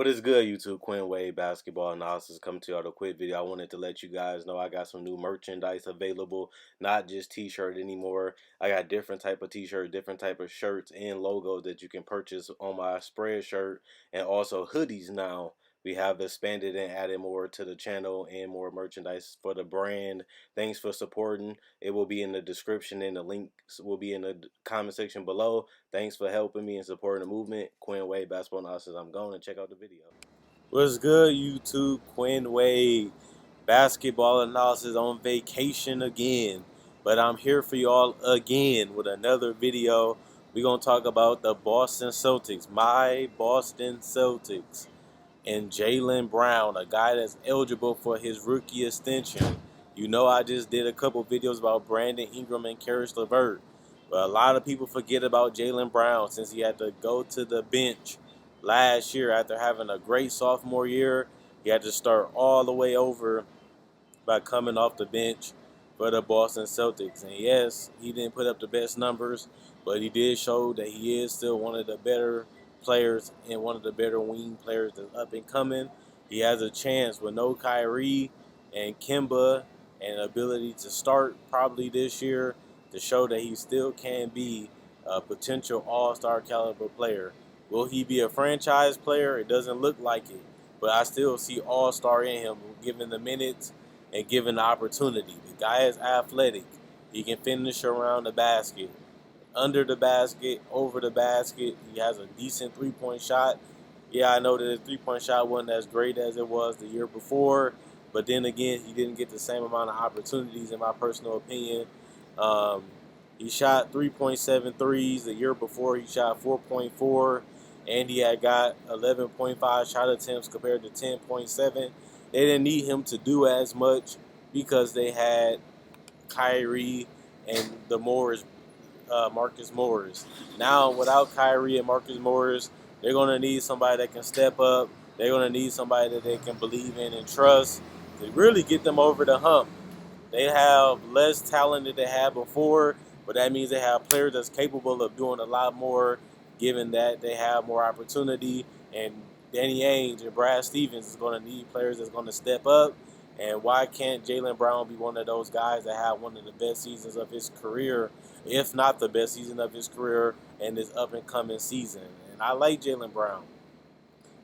What is good, YouTube? Quinn Wade Basketball Analysis coming to y'all with a quick video. I wanted to let you guys know I got some new merchandise available, not just t-shirt anymore. I got different type of t-shirt, different type of shirts and logos that you can purchase on my spread shirt, and also hoodies now. We have expanded and added more to the channel and more merchandise for the brand. Thanks for supporting. It will be in the description and the links will be in the comment section below. Thanks for helping me and supporting the movement. Quinn Wade Basketball Analysis. I'm going to check out the video. What's good, YouTube? Quinn Wade Basketball Analysis on vacation again. But I'm here for y'all again with another video. We're going to talk about the Boston Celtics, my Boston Celtics, and Jaylen Brown, a guy that's eligible for his rookie extension. You know, I just did a couple videos about Brandon Ingram and Karis LeVert. But a lot of people forget about Jaylen Brown since he had to go to the bench last year after having a great sophomore year. He had to start all the way over by coming off the bench for the Boston Celtics. And yes, he didn't put up the best numbers, but he did show that he is still one of the better players and one of the better wing players that's up and coming. He has a chance with no Kyrie and Kemba and ability to start probably this year to show that he still can be a potential all-star caliber player. Will he be a franchise player? It doesn't look like it, but I still see all-star in him given the minutes and given the opportunity. The guy is athletic. He can finish around the basket, under the basket, over the basket. He has a decent three-point shot. Yeah, I know that his three-point shot wasn't as great as it was the year before, but then again, he didn't get the same amount of opportunities, in my personal opinion. He shot 3.7 threes. The year before, he shot 4.4, and he had got 11.5 shot attempts compared to 10.7. They didn't need him to do as much because they had Kyrie and the Marcus Morris. Now, without Kyrie and Marcus Morris, they're going to need somebody that can step up. They're going to need somebody that they can believe in and trust to really get them over the hump. They have less talent than they had before, but that means they have players that's capable of doing a lot more, given that they have more opportunity. And Danny Ainge and Brad Stevens is going to need players that's going to step up. And why can't Jaylen Brown be one of those guys that had one of the best seasons of his career, if not the best season of his career, in this up-and-coming season? And I like Jaylen Brown.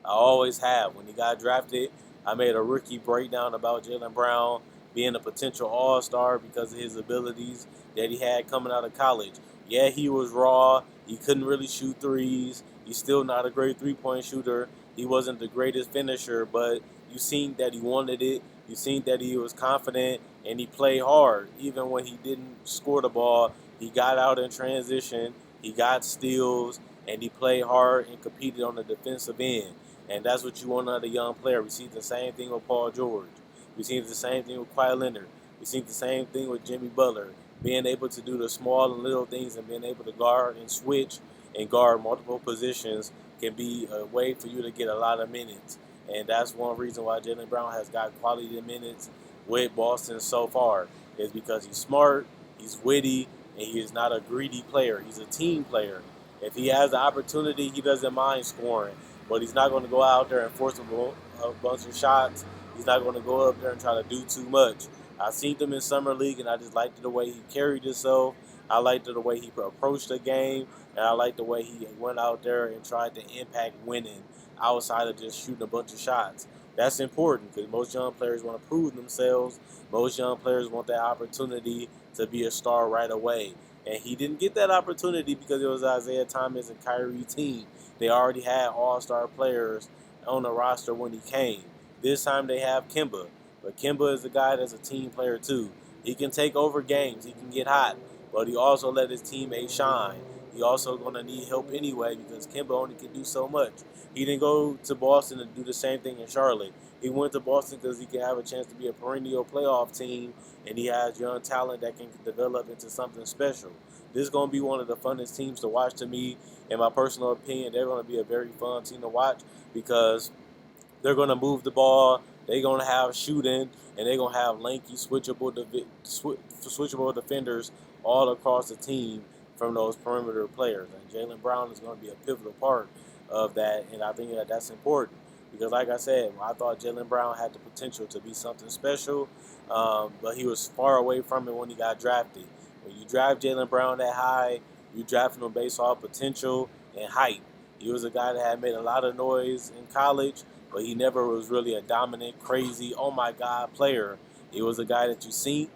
I always have. When he got drafted, I made a rookie breakdown about Jaylen Brown being a potential all-star because of his abilities that he had coming out of college. Yeah, he was raw. He couldn't really shoot threes. He's still not a great three-point shooter. He wasn't the greatest finisher, but you seen that he wanted it. You seen that he was confident, and he played hard. Even when he didn't score the ball, he got out in transition. He got steals, and he played hard and competed on the defensive end. And that's what you want out of a young player. We see the same thing with Paul George. We see the same thing with Kawhi Leonard. We see the same thing with Jimmy Butler. Being able to do the small and little things and being able to guard and switch and guard multiple positions can be a way for you to get a lot of minutes. And that's one reason why Jaylen Brown has got quality minutes with Boston so far, is because he's smart, he's witty, and he is not a greedy player. He's a team player. If he has the opportunity, he doesn't mind scoring, but he's not going to go out there and force a bunch of shots. He's not going to go up there and try to do too much. I've seen him in Summer League, and I just liked the way he carried himself. I liked the way he approached the game, and I liked the way he went out there and tried to impact winning outside of just shooting a bunch of shots. That's important because most young players want to prove themselves. Most young players want that opportunity to be a star right away. And he didn't get that opportunity because it was Isaiah Thomas and Kyrie team. They already had all-star players on the roster when he came. This time they have Kemba. But Kemba is a guy that's a team player too. He can take over games. He can get hot. But he also let his teammates shine. He also going to need help anyway because Kemba only can do so much. He didn't go to Boston to do the same thing in Charlotte. He went to Boston because he can have a chance to be a perennial playoff team, and he has young talent that can develop into something special. This is going to be one of the funnest teams to watch to me. In my personal opinion, they're going to be a very fun team to watch because they're going to move the ball. They're going to have shooting, and they're going to have lanky, switchable defenders all across the team from those perimeter players. And Jaylen Brown is going to be a pivotal part of that, and I think that that's important. because, like I said, I thought Jaylen Brown had the potential to be something special, but he was far away from it when he got drafted. When you draft Jaylen Brown that high, you drafting him based off potential and height. He was a guy that had made a lot of noise in college, but he never was really a dominant, crazy, oh my God player. He was a guy that you seen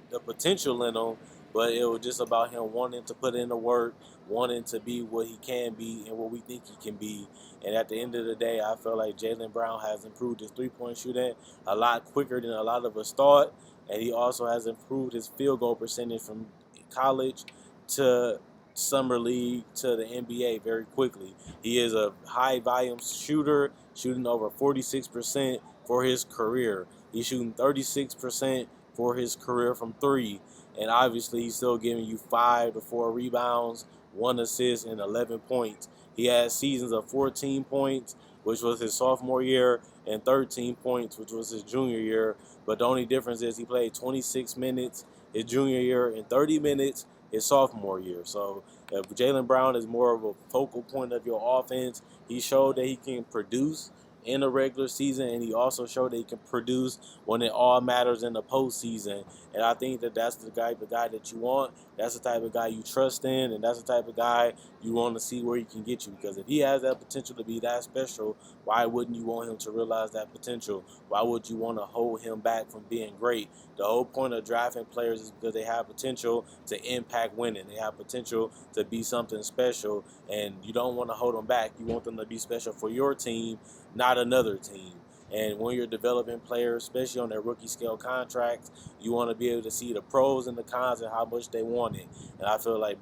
the potential in him, but it was just about him wanting to put in the work, wanting to be what he can be and what we think he can be. And at the end of the day, I feel like Jaylen Brown has improved his three-point shooting a lot quicker than a lot of us thought, and he also has improved his field goal percentage from college to summer league to the NBA very quickly. He is a high volume shooter, shooting over 46% for his career. He's shooting 36% for his career from three, and obviously he's still giving you 5 to 4 rebounds, 1 assist, and 11 points. He had seasons of 14 points, which was his sophomore year, and 13 points, which was his junior year. But the only difference is he played 26 minutes his junior year and 30 minutes his sophomore year. So if Jaylen Brown is more of a focal point of your offense, he showed that he can produce in the regular season, and he also showed that he can produce when it all matters in the postseason. And I think that that's the type of guy that you want. That's the type of guy you trust in, and that's the type of guy you want to see where he can get you. Because if he has that potential to be that special, why wouldn't you want him to realize that potential? Why would you want to hold him back from being great? The whole point of drafting players is because they have potential to impact winning. They have potential to be something special, and you don't want to hold them back. You want them to be special for your team, not another team. And when you're developing players, especially on their rookie scale contracts, you want to be able to see the pros and the cons and how much they want it. And I feel like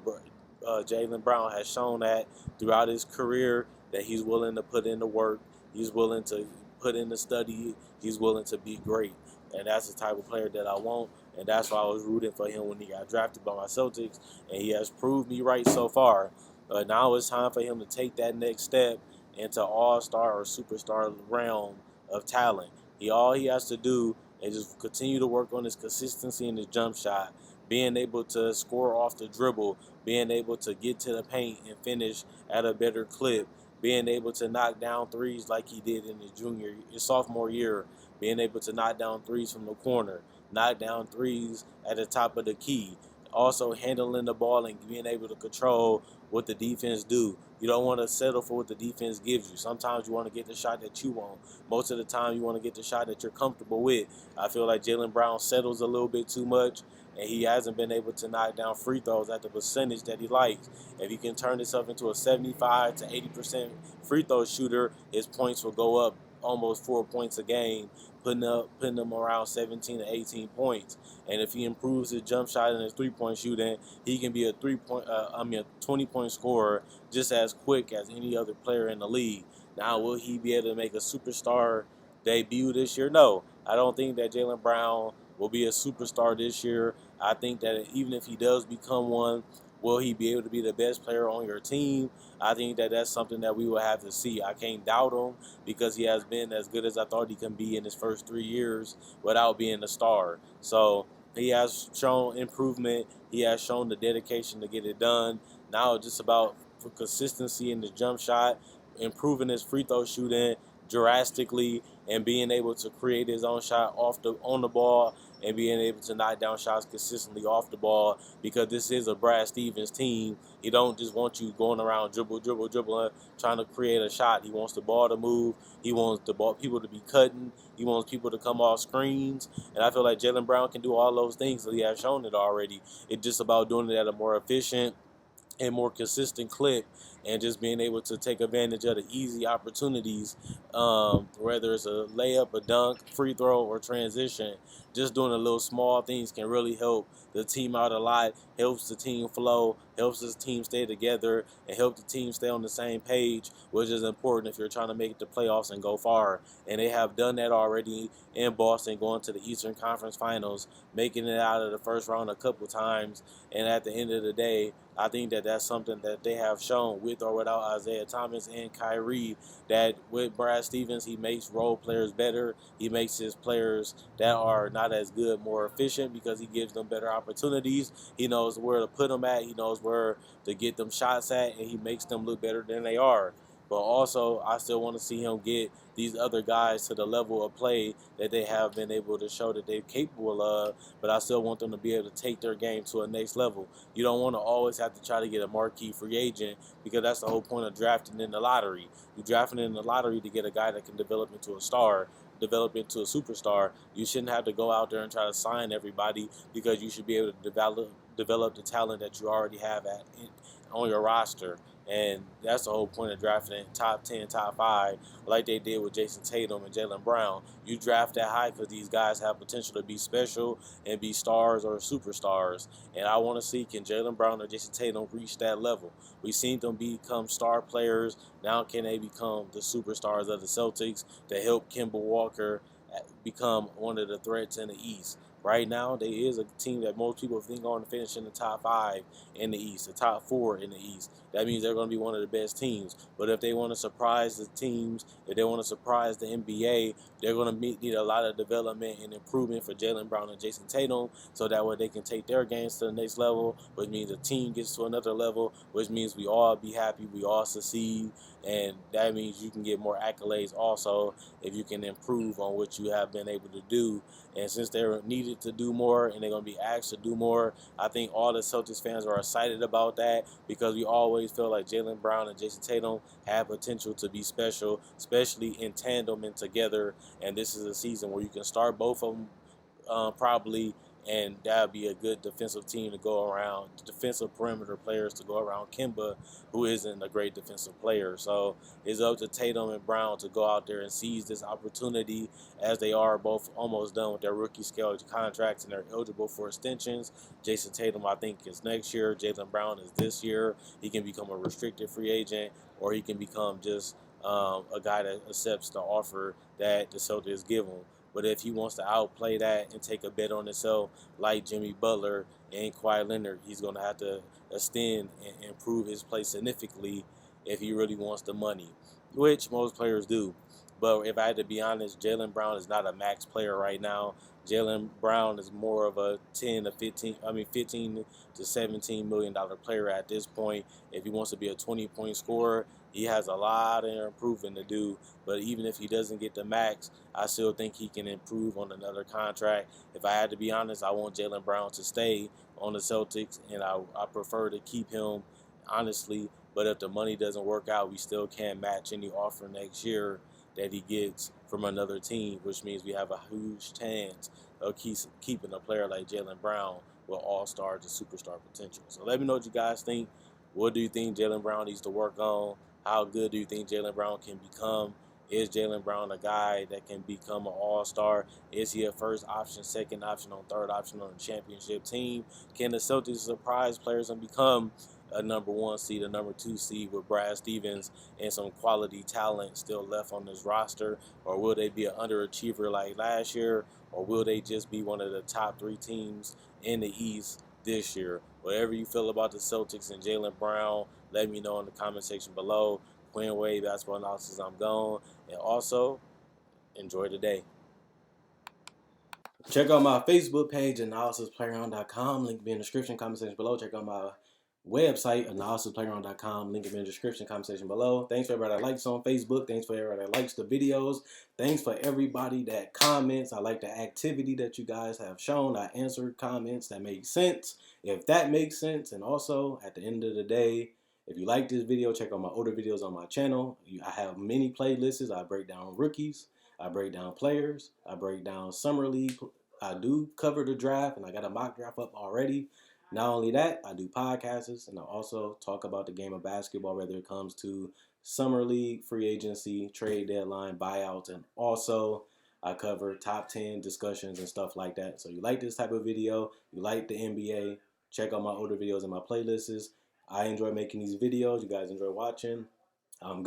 Jaylen Brown has shown that throughout his career that he's willing to put in the work, he's willing to put in the study, he's willing to be great. And that's the type of player that I want. And that's why I was rooting for him when he got drafted by my Celtics. And he has proved me right so far. Now it's time for him to take that next step into all-star or superstar realm of talent. All he has to do is just continue to work on his consistency in his jump shot, being able to score off the dribble, being able to get to the paint and finish at a better clip, being able to knock down threes like he did in his sophomore year, being able to knock down threes from the corner, knock down threes at the top of the key, also handling the ball and being able to control what the defense do. You don't want to settle for what the defense gives you. Sometimes you want to get the shot that you want. Most of the time you want to get the shot that you're comfortable with. I feel like Jaylen Brown settles a little bit too much, and he hasn't been able to knock down free throws at the percentage that he likes. If he can turn himself into a 75 to 80% free throw shooter, his points will go up almost 4 points a game, putting them around 17 to 18 points. And if he improves his jump shot and his 3-point shooting, he can be a 20-point scorer just as quick as any other player in the league. Now, will he be able to make a superstar debut this year? No, I don't think that Jaylen Brown will be a superstar this year. I think that even if he does become one, will he be able to be the best player on your team? I think that that's something that we will have to see. I can't doubt him because he has been as good as I thought he can be in his first 3 years without being a star. So he has shown improvement. He has shown the dedication to get it done. Now it's just about consistency in the jump shot, improving his free throw shooting drastically, and being able to create his own shot on the ball and being able to knock down shots consistently off the ball, because this is a Brad Stevens team. He don't just want you going around dribbling, trying to create a shot. He wants the ball to move. He wants people to be cutting. He wants people to come off screens. And I feel like Jaylen Brown can do all those things. So he has shown it already. It's just about doing it at a more efficient and more consistent clip, and just being able to take advantage of the easy opportunities, whether it's a layup, a dunk, free throw, or transition. Just doing the little small things can really help the team out a lot, helps the team flow, helps the team stay together, and help the team stay on the same page, which is important if you're trying to make the playoffs and go far. And they have done that already in Boston, going to the Eastern Conference Finals, making it out of the first round a couple times. And at the end of the day, I think that that's something that they have shown with or without Isaiah Thomas and Kyrie, that with Brad Stevens, he makes role players better. He makes his players that are not as good more efficient because he gives them better opportunities. He knows where to put them at. He knows where to get them shots at, and he makes them look better than they are. But also, I still want to see him get these other guys to the level of play that they have been able to show that they're capable of. But I still want them to be able to take their game to a next level. You don't want to always have to try to get a marquee free agent, because that's the whole point of drafting in the lottery. You drafting in the lottery to get a guy that can develop into a star, develop into a superstar. You shouldn't have to go out there and try to sign everybody, because you should be able to develop the talent that you already have on your roster. And that's the whole point of drafting top 10, top 5, like they did with Jason Tatum and Jaylen Brown. You draft that high because these guys have potential to be special and be stars or superstars. And I want to see, can Jaylen Brown or Jason Tatum reach that level? We've seen them become star players. Now can they become the superstars of the Celtics to help Kemba Walker become one of the threats in the East? Right now, there is a team that most people think are going to finish in the top 5 in the East, the top 4 in the East. That means they're going to be one of the best teams. But if they want to surprise the teams, if they want to surprise the NBA, they're going to need a lot of development and improvement for Jaylen Brown and Jason Tatum, so that way they can take their games to the next level, which means the team gets to another level, which means we all be happy, we all succeed, and that means you can get more accolades also if you can improve on what you have been able to do. And since they're needed to do more and they're going to be asked to do more, I think all the Celtics fans are excited about that, because we always feel like Jaylen Brown and Jason Tatum have potential to be special, especially in tandem and together. And this is a season where you can start both of them probably, and that would be a good defensive team to go around, defensive perimeter players to go around Kemba, who isn't a great defensive player. So it's up to Tatum and Brown to go out there and seize this opportunity, as they are both almost done with their rookie scale contracts and they're eligible for extensions. Jason Tatum, I think, is next year. Jaylen Brown is this year. He can become a restricted free agent, or he can become just a guy that accepts the offer that the Celtics give him. But if he wants to outplay that and take a bet on himself, like Jimmy Butler and Kawhi Leonard, he's going to have to extend and improve his play significantly if he really wants the money, which most players do. But if I had to be honest, Jaylen Brown is not a max player right now. Jaylen Brown is more of a 15 to $17 million player at this point. If he wants to be a 20-point scorer, he has a lot of improving to do. But even if he doesn't get the max, I still think he can improve on another contract. If I had to be honest, I want Jaylen Brown to stay on the Celtics, and I prefer to keep him, honestly. But if the money doesn't work out, we still can't match any offer next year that he gets from another team, which means we have a huge chance of keeping a player like Jaylen Brown with all-star to superstar potential. So let me know what you guys think. What do you think Jaylen Brown needs to work on? How good do you think Jaylen Brown can become? Is Jaylen Brown a guy that can become an all-star? Is he a first option, second option, on third option on a championship team? Can the Celtics surprise players and become a number 1 seed, a number 2 seed with Brad Stevens and some quality talent still left on this roster? Or will they be an underachiever like last year? Or will they just be one of the top 3 teams in the East this year? Whatever you feel about the Celtics and Jaylen Brown, let me know in the comment section below. Quinn Wade Basketball Analysis, I'm gone. And also, enjoy the day. Check out my Facebook page, analysisplayground.com. Link in the description, comment section below. Check out my website, analysisplayground.com. Link in the description, comment section below. Thanks for everybody that likes on Facebook. Thanks for everybody that likes the videos. Thanks for everybody that comments. I like the activity that you guys have shown. I answered comments that make sense, if that makes sense. And also, at the end of the day, if you like this video, check out my older videos on my channel. I have many playlists. I break down rookies, I break down players, I break down summer league. I do cover the draft, and I got a mock draft up already. Not only that, I do podcasts, and I also talk about the game of basketball, whether it comes to summer league, free agency, trade deadline, buyouts, and also I cover top 10 discussions and stuff like that. So you like this type of video, you like the NBA, check out my older videos and my playlists. I enjoy making these videos. You guys enjoy watching. I'm gone.